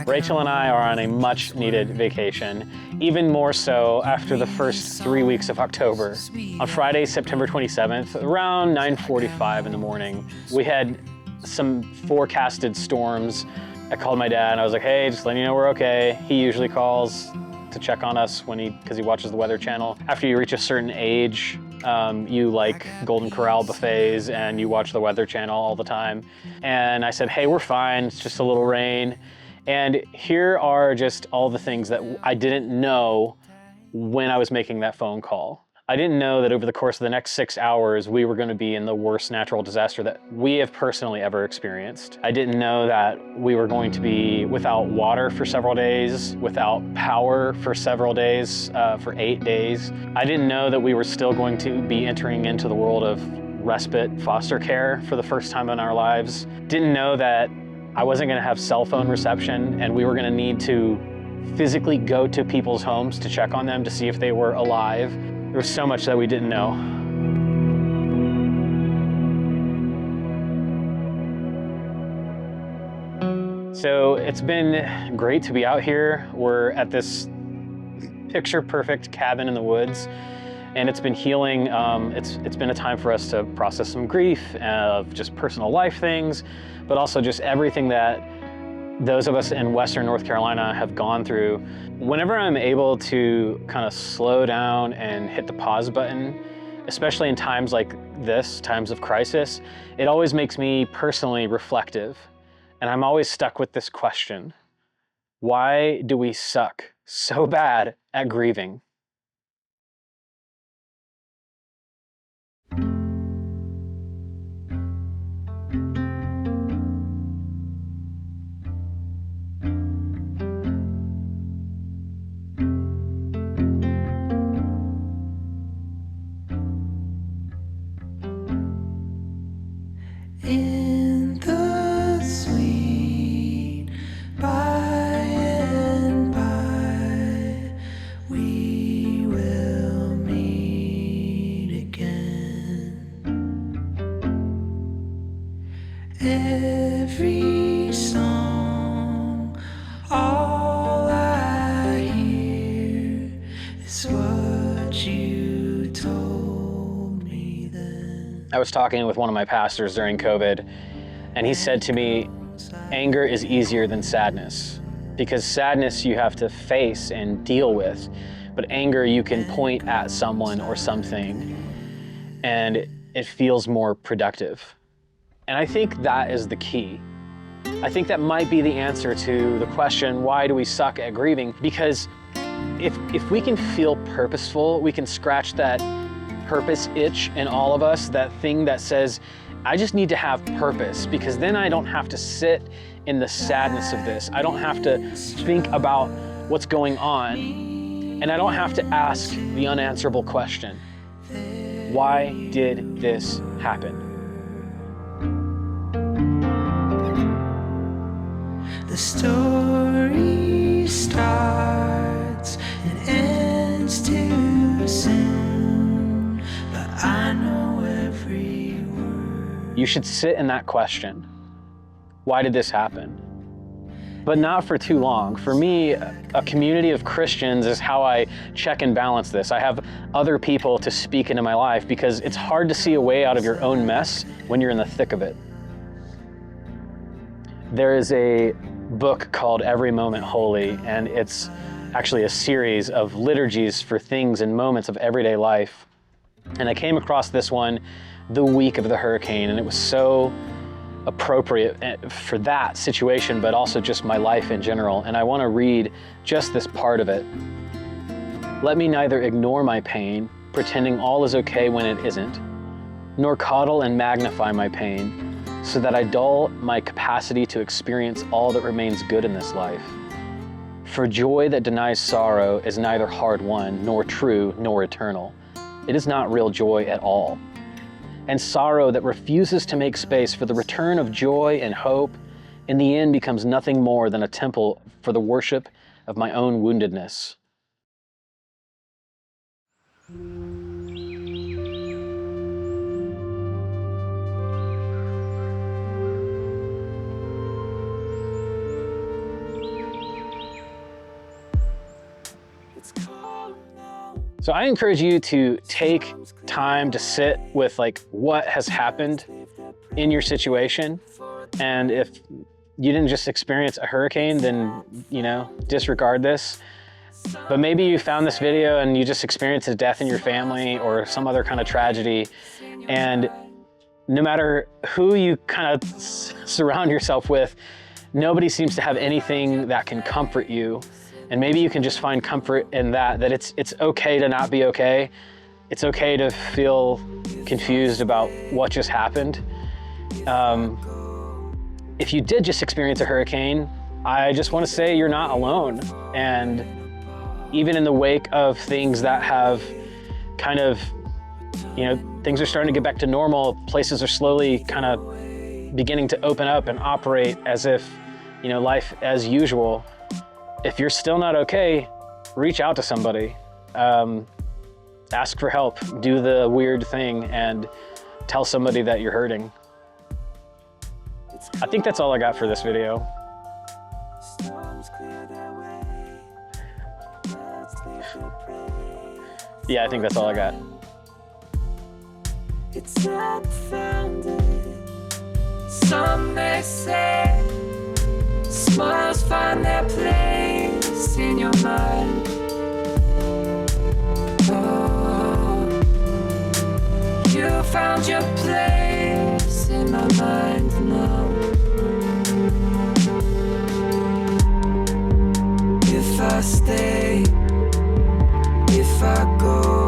Rachel and I are on a much needed vacation, even more so after the first 3 weeks of October. On Friday, September 27th, around 9:45 in the morning, we had some forecasted storms. I called my dad and I was like, hey, just letting you know we're okay. He usually calls to check on us because he watches the Weather Channel. After you reach a certain age, you like Golden Corral buffets and you watch the Weather Channel all the time. And I said, hey, we're fine, it's just a little rain. And here are just all the things that I didn't know when I was making that phone call. I didn't know that over the course of the next 6 hours, we were going to be in the worst natural disaster that we have personally ever experienced. I didn't know that we were going to be without water for several days, without power for several days, for 8 days. I didn't know that we were still going to be entering into the world of respite foster care for the first time in our lives. Didn't know that I wasn't going to have cell phone reception and we were going to need to physically go to people's homes to check on them to see if they were alive. There was so much that we didn't know. So it's been great to be out here. We're at this picture-perfect cabin in the woods, and it's been healing. It's been a time for us to process some grief of just personal life things, but also just everything that those of us in Western North Carolina have gone through. Whenever I'm able to kind of slow down and hit the pause button, especially in times like this, times of crisis, it always makes me personally reflective. And I'm always stuck with this question: why do we suck so bad at grieving? In the sweet by and by, we will meet again. Every song, all I hear is what you told me then. I was talking with one of my pastors during COVID, and he said to me, anger is easier than sadness, because sadness you have to face and deal with, but anger you can point at someone or something, and it feels more productive. And I think that is the key. I think that might be the answer to the question, why do we suck at grieving? Because if we can feel purposeful, we can scratch that purpose itch in all of us, that thing that says, I just need to have purpose, because then I don't have to sit in the sadness of this. I don't have to think about what's going on, and I don't have to ask the unanswerable question, why did this happen? The story starts and ends too soon, but I know every word. You should sit in that question. Why did this happen? But not for too long. For me, a community of Christians is how I check and balance this. I have other people to speak into my life, because it's hard to see a way out of your own mess when you're in the thick of it. There is a book called Every Moment Holy, and it's actually a series of liturgies for things and moments of everyday life. And I came across this one the week of the hurricane, and it was so appropriate for that situation, but also just my life in general. And I want to read just this part of it. Let me neither ignore my pain, pretending all is okay when it isn't, nor coddle and magnify my pain, so that I dull my capacity to experience all that remains good in this life. For joy that denies sorrow is neither hard-won, nor true, nor eternal. It is not real joy at all. And sorrow that refuses to make space for the return of joy and hope, in the end becomes nothing more than a temple for the worship of my own woundedness. So I encourage you to take time to sit with like what has happened in your situation. And if you didn't just experience a hurricane, then, you know, disregard this. But maybe you found this video and you just experienced a death in your family or some other kind of tragedy. And no matter who you kind of surround yourself with, nobody seems to have anything that can comfort you. And maybe you can just find comfort in that it's okay to not be okay. It's okay to feel confused about what just happened. If you did just experience a hurricane, I just want to say you're not alone. And even in the wake of things that have kind of, you know, things are starting to get back to normal, places are slowly kind of beginning to open up and operate as if, you know, life as usual. If you're still not okay, reach out to somebody. Ask for help, do the weird thing, and tell somebody that you're hurting. I think that's all I got for this video. Yeah, I think that's all I got. It's unfounded. Some may say smiles find their place in your mind. Oh, you found your place in my mind now. If I stay, if I go,